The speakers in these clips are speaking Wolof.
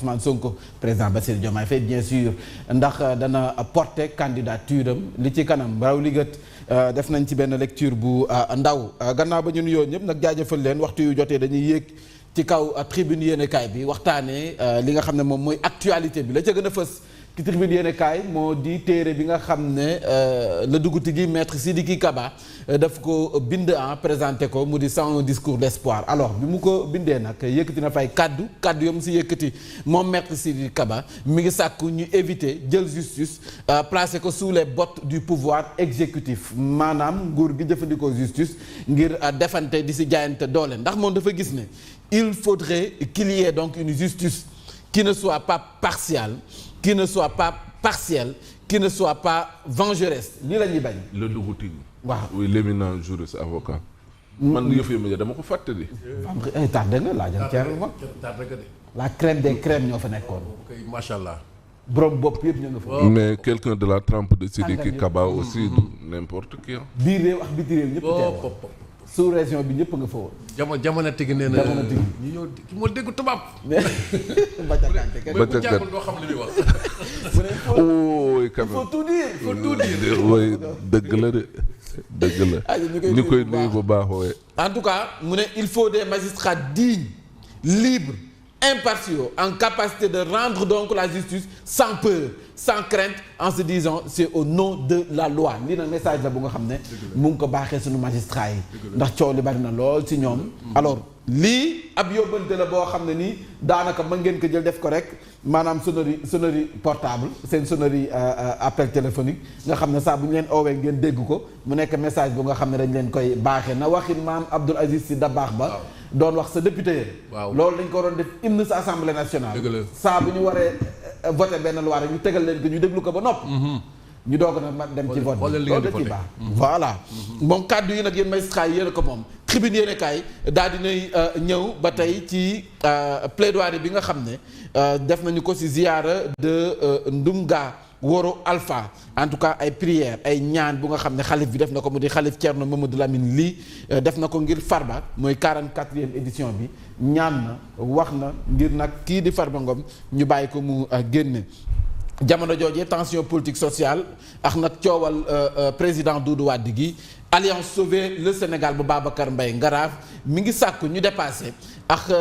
Ousmane Sonko président Bassirou Diomaye Faye bien sûr ndax dana porter candidature am li ci kanam raw li gët def nañ ci benn lecture bu ndaw gannaaw ba ñu nuyoo ñëpp nag jaajëfal leen waxtu yu jotee dañuy yéeg ci kaw tribune yéenekaay bi waxtaanee li nga xam ne moom mooy actualité bi la ca gën a fës ci tribune yéenekaay moo di téere bi nga xam ne la duguti gi maître Sidiki Kaba daf ko bind présenté ko mu di 101 discours d'espoir alors bi mu ko bindee nag yëkkati na fay kaddu yom si yëkkati moom maître Sidiki Kaba mi ngi sàkku ñu éviter jël justice placer ko sous les bottes du pouvoir exécutif maanaam nguur gi jëfandikoo justice ngir defante di si jaayante doole ndax moom dafa gis ne il faudrait qu'il y ait donc une justice qui ne soit pas partielle, qui ne soit pas partielle, qui ne soit pas vengeresse lii la ñuy bañ. le Dougouti. waaw oui l'éminent juriste avocat. man yëf yi dama ko fàttali. tardé nga laajal Thierno ma. la crème des crèmes ñoo fa nekkoon. macha allah. borom bopp yëpp ñu nga fa. mais quelqu'un de la trempe de Sidiki Kaba aussi n'importe qui. biir réew ak biti réew ñëpp teew. sous région bi ñëpp nga fa woon. jamono tigi nee na jamono tigi ñu ñëw ki moo dégg tubaab. ba ca kante kenn ba ca kante doo xam li muy wax. oui quand même faut tout dire. faut tout dire. oui dëgg la de dëgg la. ñu koy nuyu bu baax wooye. en tout cas mu ne il faut des magistrats dignes libres impartiaux en capacité de rendre donc la justice sans peur sans crainte en se disant c'est au nom de la loi lii nag message la bu nga xam ne mu ngi ko baaxee suñu magistrats yi ndax coow li bari na lool ci ñoom alors lii ab yóbbante la boo xam ne nii daanaka mën ngeen ko jël def ko rek maanaam sonnerie portable seen sonnerie appel téléphonique nga xam ne saa bu ñu leen oowee ngeen dégg ko mu nekk message bu nga xam ne dañ leen koy baaxee na waxin maam Abdoul Aziz Sy Dabakh ba doon wax sa député loolu dañ ko doon def hymne sa assemblée nationale saa bu ñu waree voté benn loi rek ñu tegal leen ko ñu déglu ko ba nopp ñu doog na dem ci vote loolu da ci baax voilà moom kàddu yi nag yéen magistrat yi yéen a ko moom tribune yéen kaay daal dinay ñëw ba tey ci plaidoirie bi nga xam ne def nañu ko ci ziyaara de Ndunga Woro Alpha en tout cas ay prières ay ñaan bu nga xam ne xalif bi def na ko mu di xalif Thierno Mamadou Lamine Ly def na ko ngir Farba mooy 44e édition bi ñaan na wax na ngir nag kii di Farba Ngom ñu bàyyi ko mu génne jamono joojee tension politique sociale ak nag coowal président Doudou Wade gi Alliance Sauver le Sénégal bu Babacar Mbaye Ngaraaf mi ngi sàkku ñu dépassé ak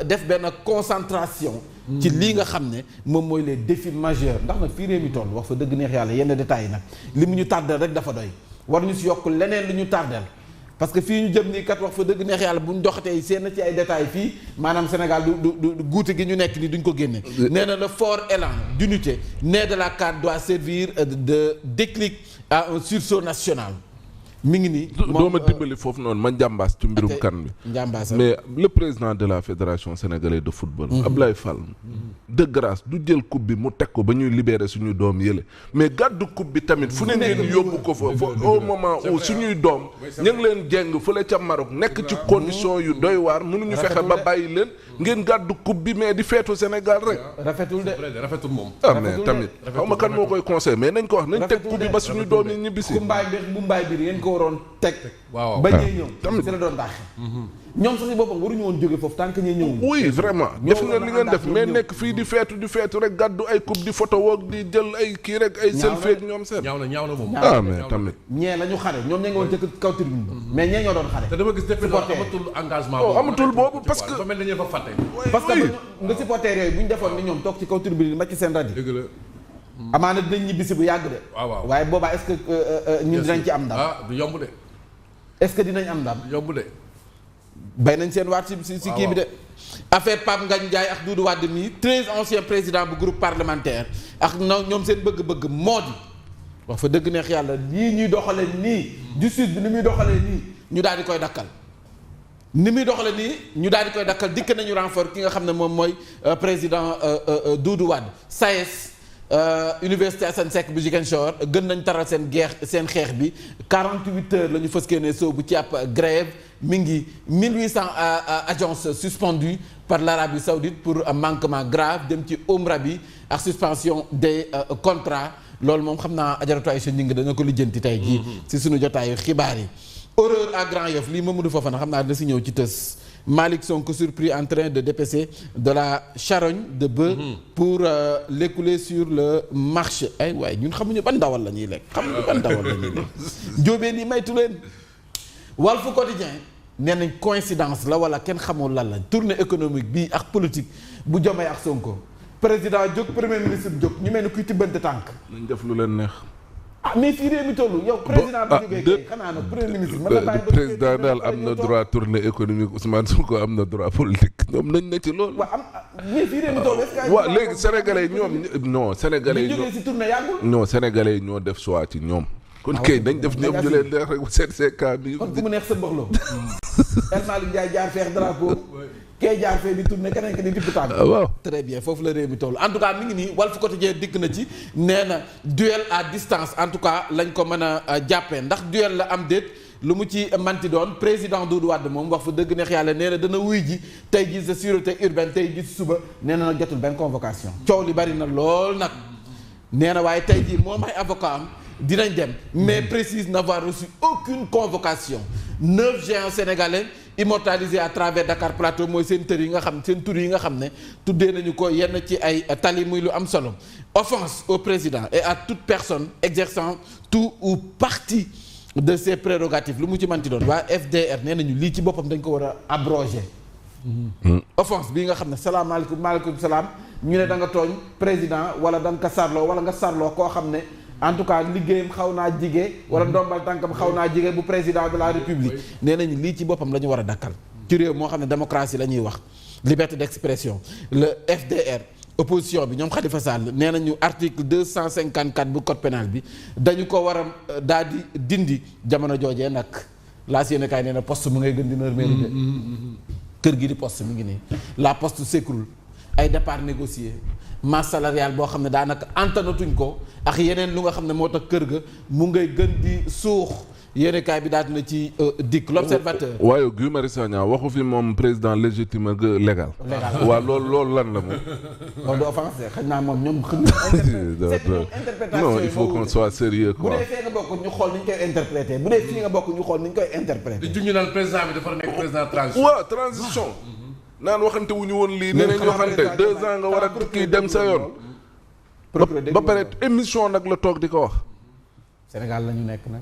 def benn concentration ci lii nga xam ne moom mooy les défis majeurs ndax nag fii réew mi toll wax fa dëgg neex yàlla yenn détails yi nag li mu ñu tardel rek dafa doy war ñu si yokk leneen lu ñu tardel parce que fii ñu jëm nii kat wax fa dëgg neex yàlla bu ñu doxatee seen ci ay détails fii maanaam Sénégal du guute gi ñu nekk nii duñ ko génne nee na le fort élan d'unité né de la CAD doit servir de déclic à un sursaut national mi ngi nii doo ma dimbali foofu noonu ma njàmbaas ci mbirum kan bi mais le président de la fédération sénégalaise de football Ablaye Fall de grâce du jël coupe bi mu teg ko ba ñuy libérer suñuy doom yële mais gàddu coupe bi tamit fu ne ngeen yóbbu ko fa au moment où suñuy doom ñu ngi leen jeng fële ca Maroc nekk ci condition yu doy waar mënuñu fexe ba bàyyi leen ngeen gàddu coupe bi mais di feetu Sénégal rek rafetul de rafetul moom mais tamit xaw ma kan moo koy conseil mais nañ ko wax nañ teg coupe bi ba suñuy doom yi ñibbisi mbaay bi ngeen ko waroon teg waaw ba ñuy ñëw tamit si la doon daax ñoom sax si boppam waruñu woon jóge foofu tant que ñuy ñëw oui vraiment def nga li ngeen def mais nekk fii di feetu rek gàddu ay coupe di photo woog di jël ay kii rek ay selfie ak ñoom seen ñaaw na moom mais tamit ñee la ñu xare ñoom ña nga woon ca kaw tribune mais ñee ñoo doon xare te dama gis depuis amatul engagement amatul boobu parce que ba mel dañu fa fàtte parce que nga supporter yooyu bu ñu defoon ni ñoom toog ci kaw tribune yi macc seen rajo dëgg la amaana dinañ ñibbisi bu yàgg de waaw waaye boobaa est-ce que ñun dinañ ci am ndam du yomb de est-ce que dinañ am ndam du yomb de bay nañ seen waat si kii bi de affaire Pape Ngagne Ndiaye ak Doudou Wade mi 13 anciens présidents bu groupe parlementaire ak ñoom seen bëgg-bëgg moo di wax fa dëgg neex yàlla lii ñuy doxalee nii justice bi ni muy doxalee nii ñu daal di koy dakkal ni muy doxale nii ñu daal di koy dakkal dikk nañu renfort ki nga xam ne moom mooy président Doudou Wade SAES Université Assane Seck bu Ziguinchor gën nañ taral seen xeex bi 48 heures la ñu fës kee soobu ci ab grève mi ngi 1800 agences suspendues par l'Arabie Saoudite pour manquement grave dem ci umra bi ak suspension des contrats loolu moom xam naa ajaratu Aïcha Gningue dana ko lijjanti tey jii si suñu jotaayu xibaar yi horreur à Grand Yoff lii Mamadou Fofana xam naa dina si ñëw ci tës Malick Sonko surpris en train de dépecer de la charogne de bœuf pour l'écouler sur le marché ay waay ñun xamuñu ban ndawal la ñuy lekk njóobeen yi maytu leen Walf Quotidien nee nañ coïncidence la wala kenn xamul lan la tournée économique bi ak politique bu Diomaye ak Sonko président jóg premier ministre jóg ñu mel ni kuy tibbante tànk nañ def lu leen neex. mais fii réew mi toll yow président bi jógee kay xanaa nag premier ministre mën na bàyyi président daal am na droit tournée économique Ousmane Sonko am na droit politique ñoom nañ na ci loolu. waaw mais fii réew mi toll est-ce que waaw léegi sénégalais ñoom non sénégalais ñu jógee si tournée yàggul non sénégalais ñoo def choix ci ñoom. kon kay dañ def ñoom ñu leen neex rek seet see cas bi. kon ku mu neex sa mbaxloo El Malick Ndiaye jaar feex drapeau kee jaar fee di tourné keneen ki di tibb tànk. waaw très bien foofu la réew mi toll en tout cas mi ngi nii Walf Quotidien dikk na ci nee na duel à distance en tout cas lañ ko mën a jàppee ndax duel la am déet lu mu ci manti doon président Doudou Wade moom wax fa dëgg neex yàlla nee na dana wuy ji tey ji sa sûreté urbaine tey ji suba nee na nag jotul benn convocation coow li bari na lool nag nee na waaye tey ji moom ay avocat am dinañ dem mais précise n'avoir reçu aucune convocation 9 géants sénégalais immortalisés à travers Dakar Plateau mooy seen tur yi nga xam ne tuddee nañu ko yenn ci ay tali muy lu am solo offense au président et à toute personne exerçant tout ou partie de ses prérogatives lu mu ci manti doon waa FDR nee nañu lii ci boppam dañ ko war a abroger offense bii nga xam ne salaamaaleykum maaleykum salaam ñu ne da nga tooñ président wala da nga ko sarloo wala nga sarloo koo xam ne en tout cas liggéeyam xaw naa jige wala ndombal tànkam xaw naa jige bu président de la république nee nañu lii ci boppam la ñu war a dakkal ci réew moo xam ne démocratie la ñuy wax liberté d'expression le FDR opposition bi ñoom Khalifa Sall nee nañu article 254 bu code pénal bi dañu ko war a daal di dindi jamono joojee nag laa si yéene kaay nee na poste mu ngay gën di nërmeelu de kër gi di poste mi ngi nii la poste s'écroule ay départ négocié masse salariale boo xam ne daanaka antanatuñ ko ak yeneen lu nga xam ne moo tax kër ga mu ngay gën di suux yéenekaay bi daal na ci dikk l'observateur. waaye Guy Marius Sagna waxu fi moom président légitime ak légal. waaw loolu lan la moom. loolu du offense xëy naa moom ñoom xam interprétation non il faut qu'on soit sérieux quoi. bu dee fee nga bokk ñu xool ni ñu koy interpréter bu dee fii nga bokk ñu xool ni ñu koy interpréter. di junj naan président bi dafa nekk président transition. waaw transition. naan waxante wu ñu woon lii. nee nañ waxante 2 ans nga war a kii dem sa yoon. ba pare émission nag la toog di ko wax. Sénégal la ñu nekk nag.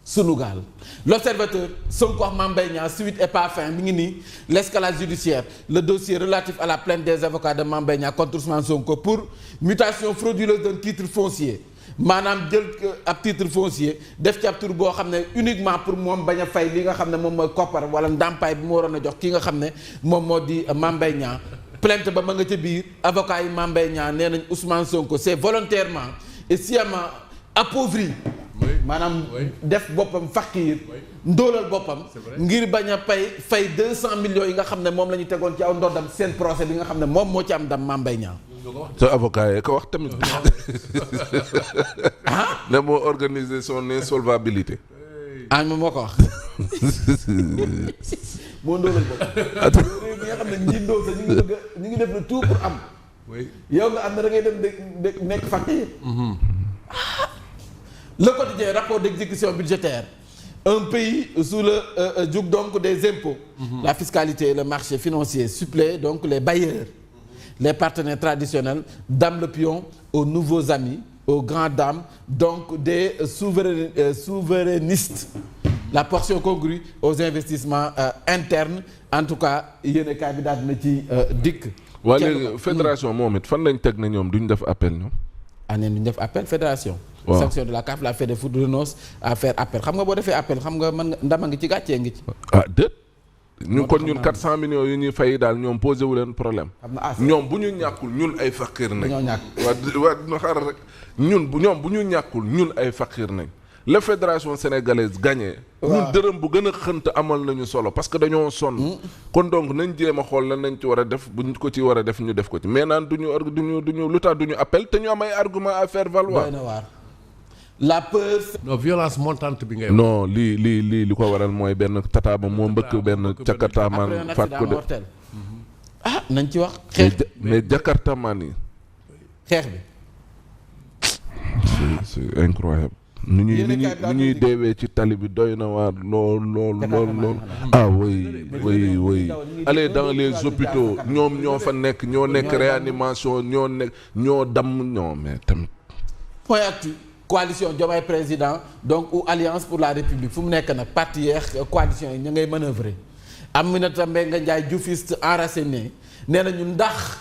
Sunugal l'observateur Sonko wax Mame Mbaye Niang suite et pas fin mi ngi nii l'escalade judiciaire le dossier relatif à la plainte des avocats de Mame Mbaye Niang contre Ousmane Sonko pour mutation frauduleuse d'un titre foncier maanaam jël ab titre foncier def ci ab tur boo xam ne uniquement pour moom bañ a fay li nga xam ne moom mooy koppar wala ndàmpaay bi mu waroon a jox ki nga xam ne moom moo di Mame Mbaye Niang plainte ba ma nga ca biir avocat yi Mame Mbaye Niang nee nañ Ousmane Sonko c'est volontairement et sciemment appauvri maanaam def boppam faqiir ndóolal boppam ngir bañ a fay 200 millions yi nga xam ne moom la ñu tegoon ci aw ndoddam seen procès bi nga xam ne moom moo ci am ndam Mame Mbaye Niang sa avocat yi ko wax tamit ne moo organiser son insolvabilité moom moo ko wax moo ndóolal boppam réew mi nga xam ne ñi ndóol sa ñu ngi def le tout pour am yow nga am na da ngay dem nekk faqiir Le quotidien rapport d'exécution budgétaire un pays sous le joug donc des impôts la fiscalité le marché financier suppléent donc les bailleurs les partenaires traditionnels dament le pion aux nouveaux amis aux grandes dames donc des souverainistes la portion congrue aux investissements internes en tout cas yéen kaay bi daal dina ci dikk waa léegi fédération moom it fan lañ teg na ñoom duñ def appel ñoom neen duñ def appel fédération waaw sanction de la CAF la Fédé foot renonce à faire appel xam nga boo defee appel xam nga mën nga ndama ngi ci gàccee ngi ci. déet ñu kon ñun 400 millions yu ñuy fay daal ñoom posé wu leen problème. ñoom bu ñu ñàkkul ñun ay fakkiir nañ. dañoo ñàkk waa dina xaaral rek ñun bu ñu ñàkkul ñun ay fakkiir nañ. la fédération sénégalaise gagné. ñun dërëm bu gën a xënt amal nañu solo parce que dañoo sonn. kon donc nañ jéem a xool lan nañ ci war a def buñ ko ci war a def ñu def ko ci mais naan duñu lu tax duñu appel te ñu am ay argument à faire valoir. la peur. non violence montante bi ngay. non li ko waral mooy benn tata ba moo mbëkk benn jakartamaan faat ko de. nañ ci wax. xeex mais jakartamaan yi. xeex bi. c'est incroyable. nu ñuy deewee ci tali bi doy na waar lool. Ah oui. Allez dans les hôpitaux ñoom ñoo fa nekk ñoo nekk réanimation ñoo damm ñoo mais tamit. Point actu coalition Diomaye président donc ou alliance pour la république fu mu nekk nag parti yeex coalition yi ñu ngay manœuvrer Aminata Mbengue Ndiaye dioufiste enraciné nee na ñu ndax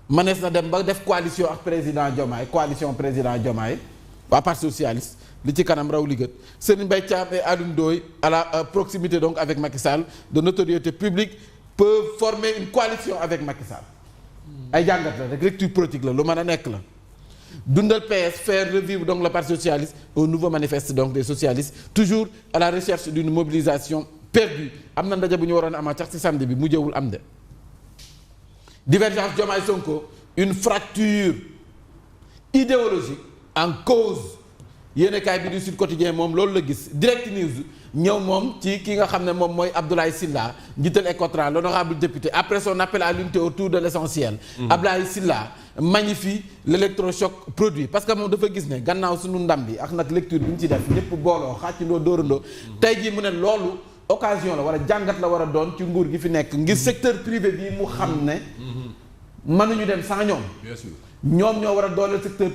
mënees na dem ba def coalition ak président Diomaye coalition président Diomaye waa parti socialiste li ci kanam raw li gët Serigne Mbaye Thiam et Alioune Ndoye à la proximité donc avec Macky Sall de notoriété publique peuvent former une coalition avec Macky Sall ay jàngat la rek lecture politique la lu mën a nekk la dundal PS faire revivre donc le parti socialiste un nouveau manifeste donc des socialistes toujours à la recherche d'une mobilisation perdue am na ndaje bu ñu waroon amaat sax ci samedi bi mujjewul am de divergence Diomaye Sonko une fracture idéologique en cause yéenekaay bi du Sud Quotidien moom loolu la gis Direct News ñëw moom ci ki nga xam ne moom mooy Abdoulaye Sylla njiital Ecotran l'honorable député après son appel à l'unité autour de l'essentiel Abdoulaye Sylla magnifie l'électrochoc produit parce que moom dafa gis ne gannaaw suñu ndam bi ak nag lecture bi ñu ci def ñëpp booloo xàccindoo dóorandoo tey jii mu ne loolu occasion la war a jàngat la war a doon ci nguur gi fi nekk ngir secteur privé bi mu xam ne mënuñu dem sans ñoom bien sûr ñoom ñoo war a dooleel secteur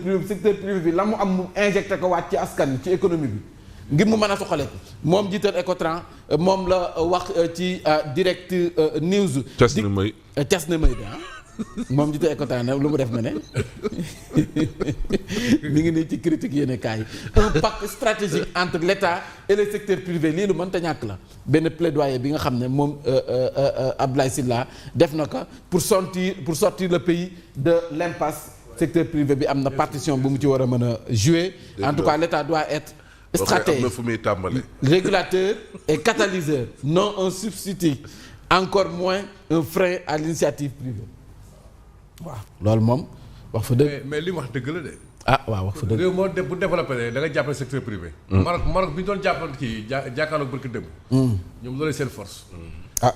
privé bi la mu am mu injecté ko waat ci askan wi ci économie bi ngir mu mën a soxale moom jiital Ecotran moom la wax ci Direct News. Cas na may bi moom jiital Ecotran nag lu mu def ma ne mi ngi nii ci critique yéen kaay un pacte stratégique entre l'État et le secteur privé lii lu mënta ñàkk la benn plaidoyer bi nga xam ne moom Abdoulaye Sylla def na ko pour sortir le pays de l'impasse secteur privé bi am na partition bu mu ci war a mën a jouer en tout cas l'État doit être stratège régulateur et catalyseur non un substitut encore moins un frein à l'initiative privée waaw loolu moom wax fa dëgg mais li mu wax dëgg la de. waaw wax fa dëgg réew moo bu développé da nga jàppale secteur privé. Maroc bi ñu doon jàppale kii jàkkaarloog barki dem. ñoom loolu seen force.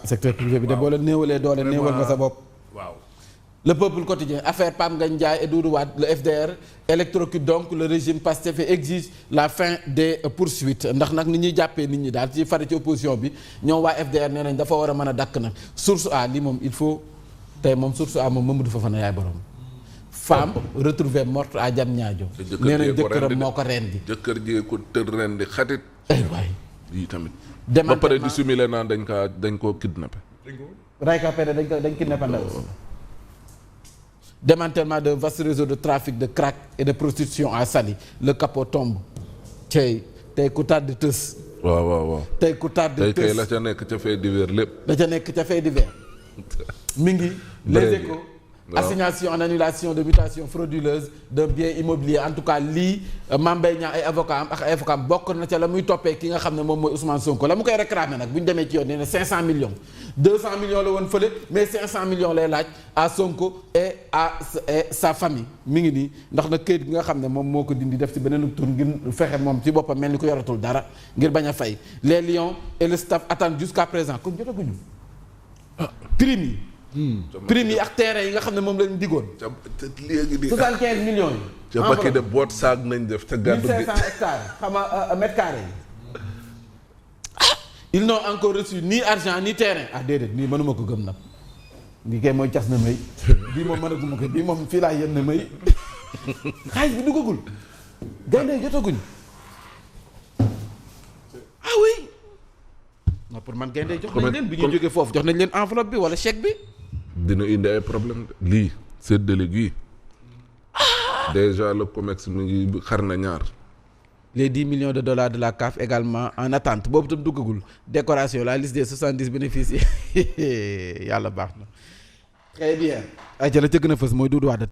secteur privé bi de boo la néewalee doole néewal nga sa bopp. waaw. Le Peuple Quotidien affaire Pam Ngagne Ndiaye et Doudou Wade le FDR électrocute donc le régime Pastef et exige la fin des poursuites ndax nag ni ñuy jàppee nit ñi daal ci fari ci opposition bi ñoom waa FDR nee nañ dafa war a mën a dakk nag source A li moom il faut tey moom source A moom Mamadou Fofana yaay borom. Femme retrouvée morte à Diamniadio. nee nañ jëkkëram moo ko rendi. jëkkër ji ko tër rendi xatit. waay lii tamit. ba pare di simile naan dañ koo kidnappé. Rayka Péré dañ kidnappé ndaw. Démantèlement d'un vaste réseau de trafic de crack et de prostitution à Saly le capot tombe tey ku tàdd tës. waaw. tey ku tàdd tës tey kay la ca nekk ca fait divers lépp. la ca nekk ca fait divers mi ngi. les Échos assignation en annulation de mutation frauduleuse d'un bien immobilier en tout cas lii Mame Mbaye Niang ay avocat am ak ay avocat am bokk na ca la muy toppee ki nga xam ne moom mooy Ousmane Sonko la mu koy réclamer nag bu ñu demee ci yoon nee na 500 millions 200 millions la woon fële mais 500 millions lay laaj à Sonko et à sa famille mi ngi nii ndax nag këyit gi nga xam ne moom moo ko dindi def ci beneen tur ngir fexe moom ci boppam mel ni ko yoratul dara ngir bañ a fay les lions et le staff attendent jusqu'à présent kon jotaguñu prime yi ak terrain yi nga xam ne moom lañ digoon. léegi di 75 millions yi. ca bakki de boot saag nañ def ca gàddu gi 1500 hectares xam nga mètres carrés yi. ils n'ont encore reçu ni argent ni terrain déedéet nii mënuma ko gëm nag bii kay mooy cas na may bii moom mënaguma ko bii moom fii laa yem na may xaalis bi duggagul gaynde jotaguñ oui non pour man gaynde jox nañ leen bi ñu jógee foofu jox nañ leen enveloppe bi wala chèque bi. dina indi ay problème lii séddale gii déjà le COMEX mi ngi xar na ñaar. les 10 millions de dollars de la CAF également en attente boobu tam duggagul décoration la liste des 70 bénéficiaires yàlla baax na. très bien. ay ca la ca gën a fës mooy Doudou Wade